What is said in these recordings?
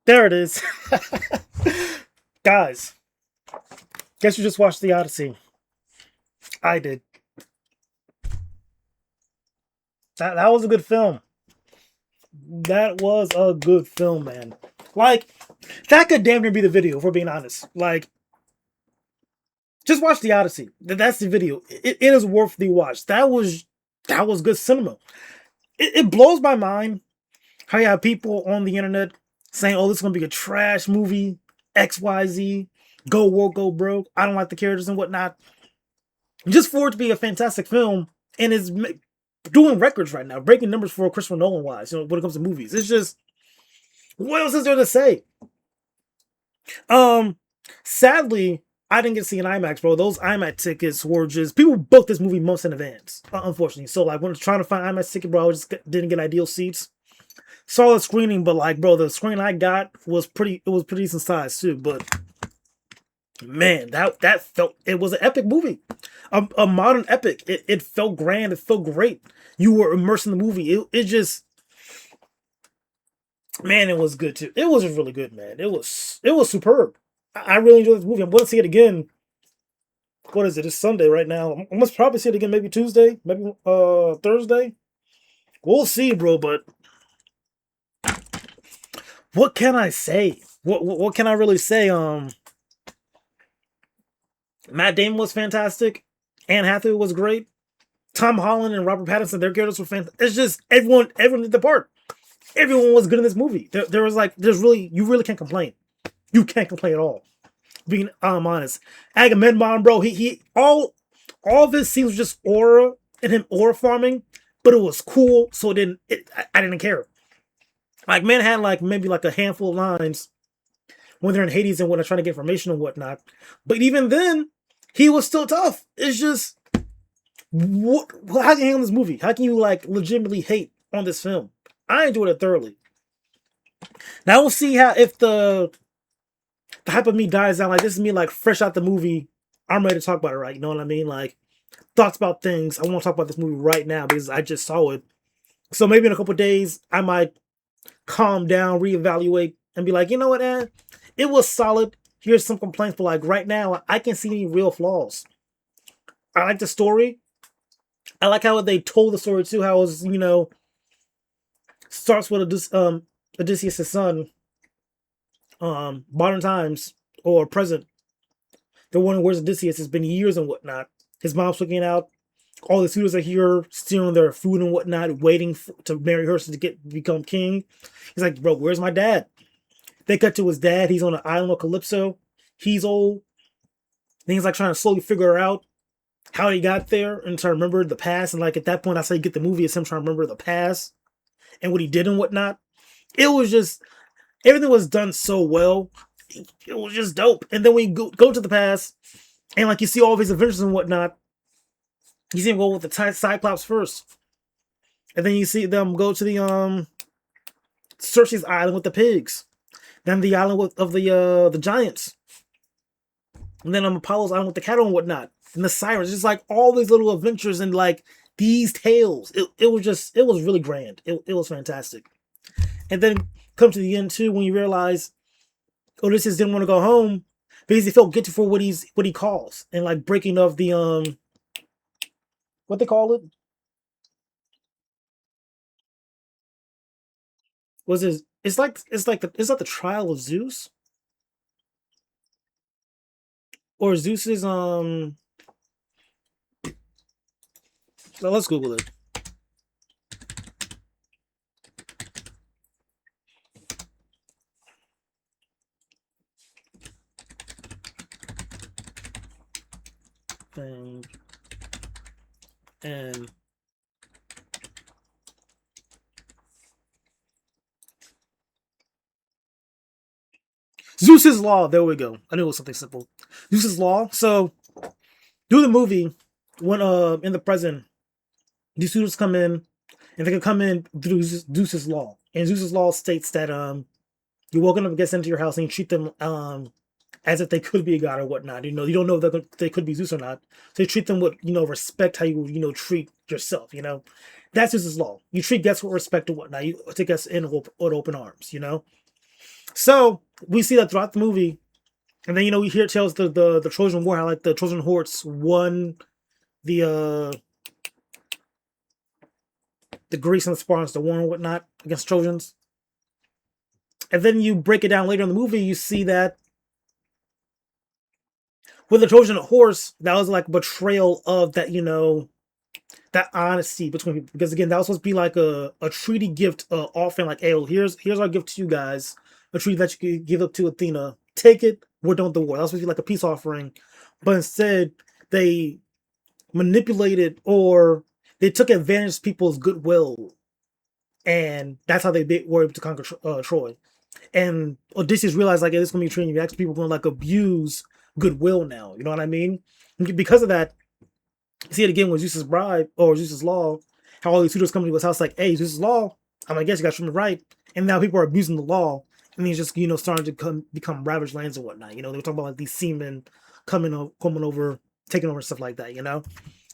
There it is. Guys, guess you just watched the Odyssey. I did. That was a good film. That was a good film, man. Like, that could damn near be the video, if we're being honest. Like, just watch the Odyssey. That's the video. It is worth the watch. That was good cinema. It blows my mind how you have people on the internet saying, "Oh, this is gonna be a trash movie, XYZ, go woke, go broke. I don't like the characters and whatnot." Just for it to be a fantastic film and is doing records right now, breaking numbers for Christopher Nolan wise. When it comes to movies, it's just what else is there to say? Um, Sadly, I didn't get to see an IMAX, bro. Those IMAX tickets were just people booked this movie months in advance, unfortunately. So like when I was trying to find IMAX ticket, bro, I just didn't get ideal seats. Saw the screening, but like, bro, the screen I got was pretty. It was pretty decent size too. But man, that felt it was an epic movie, a modern epic. It felt grand. It felt great. You were immersed in the movie. It just man, it was good too. It was really good, man. It was superb. I really enjoyed this movie. I'm going to see it again. What is it? It's Sunday right now. I must probably see it again maybe Tuesday, maybe Thursday. We'll see, bro. But what can I say? What can I really say? Matt Damon was fantastic. Anne Hathaway was great. Tom Holland and Robert Pattinson, their characters were fantastic. It's just everyone did the part. Everyone was good in this movie. There was like, you really can't complain. You can't complain at all. Being honest, Agamemnon, bro, he all of his scenes was just aura and him aura farming, but it was cool. So I didn't care. Like man had like maybe like a handful of lines when they're in Hades and when they're trying to get information and whatnot. But even then, he was still tough. It's just what? How can you hate on this movie? How can you like legitimately hate on this film? I enjoyed it thoroughly. Now we'll see how if the hype of me dies down. Like this is me like fresh out the movie. I'm ready to talk about it, right? You know what I mean? Like thoughts about things. I want to talk about this movie right now because I just saw it. So maybe in a couple of days I might calm down, reevaluate, and be like, you know what, Ed? It was solid. Here's some complaints, but like right now, I can't see any real flaws. I like the story. I like how they told the story too. How it was, starts with Odysseus' son, modern times or present. They're wondering where's Odysseus. It's been years and whatnot. His mom's looking out. All the suitors are here, stealing their food and whatnot, waiting to marry her to become king. He's like, bro, where's my dad? They cut to his dad. He's on an island of Calypso. He's old. Then he's like trying to slowly figure out how he got there and trying to remember the past. And like at that point, I say get the movie is him trying to remember the past and what he did and whatnot. It was just everything was done so well. It was just dope. And then when you go to the past and like you see all of his adventures and whatnot, you see him go with the Cyclops first, and then you see them go to the Circe's island with the pigs, then the island of the giants, and then Apollo's island with the cattle and whatnot, and the sirens. Just like all these little adventures and like these tales. It was really grand. It was fantastic. And then come to the end too when you realize Odysseus didn't want to go home because he felt guilty for what he calls and like breaking of the what they call it was his. It's like is that the trial of Zeus or Zeus's let's Google it. Thing and Zeus's law. There we go. I knew it was something simple. Zeus's law. So through the movie, when in the present, these students come in and they can come in through Zeus's law. And Zeus's law states that you welcome them guests into your house and you treat them as if they could be a god or whatnot. You don't know if they could be Zeus or not. So you treat them with respect how you treat yourself. That's Zeus's law. You treat guests with respect and whatnot. You take guests in with open arms. So we see that throughout the movie, and then we hear it tells the Trojan War how like the Trojan horse won the the Greeks and the Spartans, the war and whatnot against Trojans. And then you break it down later in the movie, you see that with the Trojan horse, that was like betrayal of that, that honesty between people. Because again, that was supposed to be like a treaty gift offering, like, hey, well, here's our gift to you guys, a treaty that you could give up to Athena. Take it, we're done with the war. That was supposed to be like a peace offering. But instead, they manipulated or they took advantage of people's goodwill. And that's how they were able to conquer Troy. And Odysseus realized like, hey, this is gonna be training. Actually, people are gonna like abuse goodwill now. You know what I mean? Because of that, see it again with Zeus's bride or Zeus's law. How all these suitors come to his house like, hey, Zeus's law. I guess you got something right. And now people are abusing the law, and he's just starting to become ravaged lands and whatnot. They were talking about like these seamen coming over, taking over stuff like that.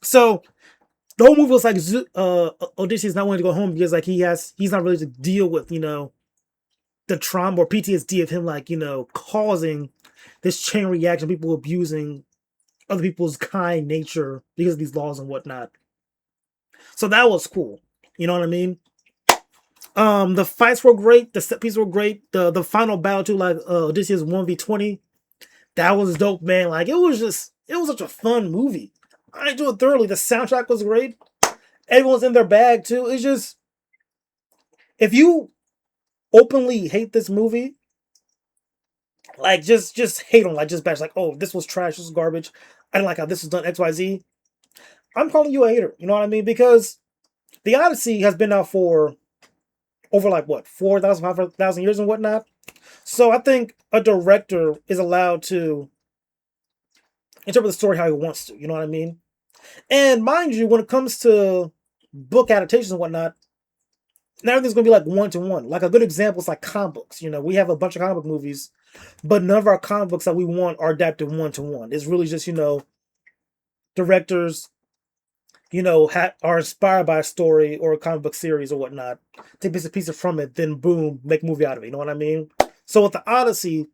So the whole movie was like Odysseus not wanting to go home because like he's not really to deal with the trauma or PTSD of him like causing this chain reaction, people abusing other people's kind nature because of these laws and whatnot. So that was cool. You know what I mean? The fights were great. The set pieces were great. The final battle too, like Odysseus 1v20, that was dope, man. Like it was such a fun movie. I enjoyed it thoroughly. The soundtrack was great. Everyone's in their bag too. It's just, if you openly hate this movie, like just hate on, like just bash, like, oh, this was trash, this was garbage, I didn't like how this was done, XYZ. I'm calling you a hater. You know what I mean? Because the Odyssey has been out for over like what 4,000, 5,000 years and whatnot. So I think a director is allowed to interpret the story how he wants to. You know what I mean? And mind you, when it comes to book adaptations and whatnot, not everything's gonna be like one to one. Like a good example is like comic books. We have a bunch of comic book movies, but none of our comic books that we want are adapted one to one. It's really just directors are inspired by a story or a comic book series or whatnot, take a piece from it, then boom, make a movie out of it. You know what I mean? So with the Odyssey,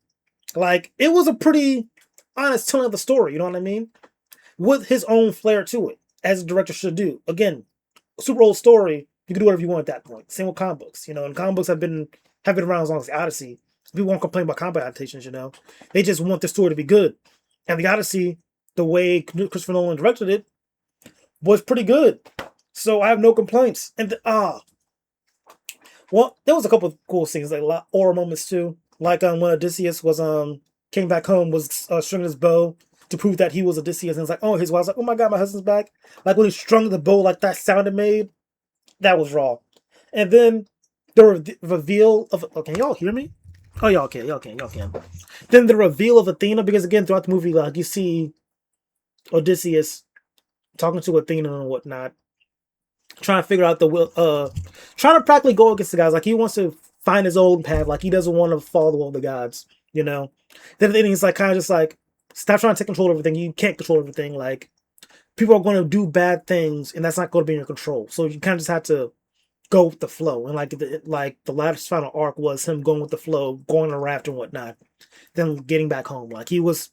like it was a pretty honest telling of the story. You know what I mean? With his own flair to it, as a director should do. Again, super old story. You can do whatever you want at that point. Same with comic books. And comic books have been around as long as the Odyssey. People won't complain about comic adaptations. They just want the story to be good. And the Odyssey, the way Christopher Nolan directed it, was pretty good. So I have no complaints. And well, there was a couple of cool scenes, like a lot aura moments too. Like when Odysseus was came back home, was stringing his bow to prove that he was Odysseus, and it's like, oh, his wife's like, oh my god, my husband's back. Like when he strung the bow, like that sound it made, that was raw. And then the reveal of, oh, can y'all hear me? Oh, y'all can. Then the reveal of Athena, because again, throughout the movie, like you see Odysseus talking to Athena and whatnot, trying to figure out the will, trying to practically go against the gods. Like he wants to find his own path. Like he doesn't want to follow the will of the gods. Then he's like kind of just like, stop trying to take control of everything. You can't control everything. Like people are going to do bad things, and that's not going to be in your control. So you kind of just have to go with the flow. And like the last final arc was him going with the flow, going on a raft and whatnot, then getting back home. Like he was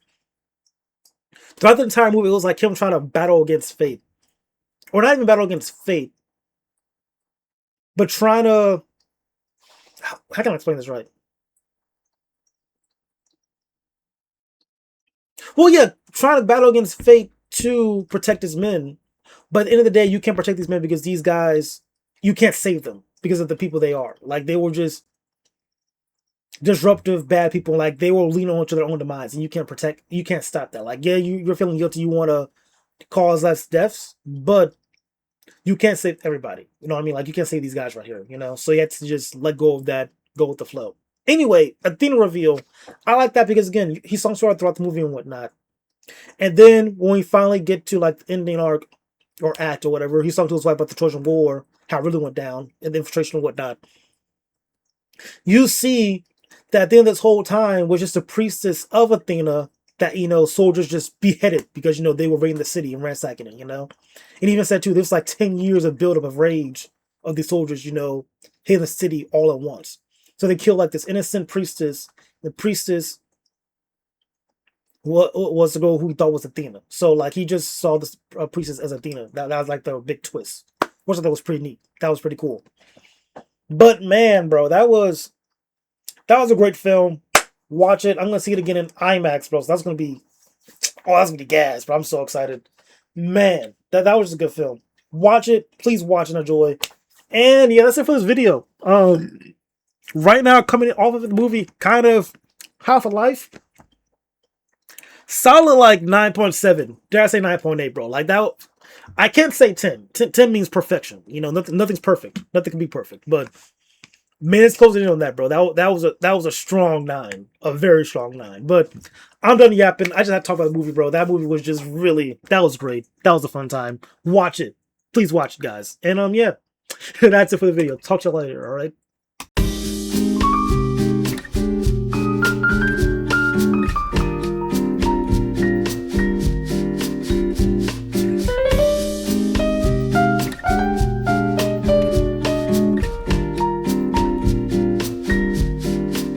throughout the entire movie, it was like him trying to battle against fate, or not even battle against fate, but trying to, how can I explain this right? Well, yeah, trying to battle against fate to protect his men. But at the end of the day, you can't protect these men because these guys, you can't save them because of the people they are. Like they were just disruptive, bad people. Like they will lean on to their own demise, and you can't stop that. Like, yeah, you're feeling guilty, you want to cause less deaths, but you can't save everybody. You know what I mean? Like you can't save these guys right here. So you have to just let go of that, go with the flow. Anyway, Athena reveal, I like that because again, he's some sort of throughout the movie and whatnot. And then when we finally get to like the ending arc or act or whatever, he's talking to his wife about the Trojan War, how it really went down, and the infiltration and whatnot. You see that at the end of this whole time was just a priestess of Athena that soldiers just beheaded because they were raiding the city and ransacking it. And even said too, there's like 10 years of buildup of rage of these soldiers hitting the city all at once. So they killed like this innocent priestess. The priestess was the girl who he thought was Athena. So like he just saw this priestess as Athena. That was like the big twist, which I thought was pretty neat. That was pretty cool. But man, bro, that was a great film. Watch it. I'm gonna see it again in IMAX, bro. So that's gonna be that's gonna be gas. But I'm so excited, man. That was a good film. Watch it, please watch and enjoy. And yeah, that's it for this video. Right now coming off of the movie, kind of Half a Life. Solid like 9.7. Dare I say 9.8, bro? Like that. I can't say 10. 10 means perfection. You know, nothing's perfect. Nothing can be perfect. But man, it's closing in on that, bro. That was a strong 9. A very strong 9. But I'm done yapping. I just had to talk about the movie, bro. That movie was just really, that was great. That was a fun time. Watch it. Please watch it, guys. And yeah. That's it for the video. Talk to you later, alright?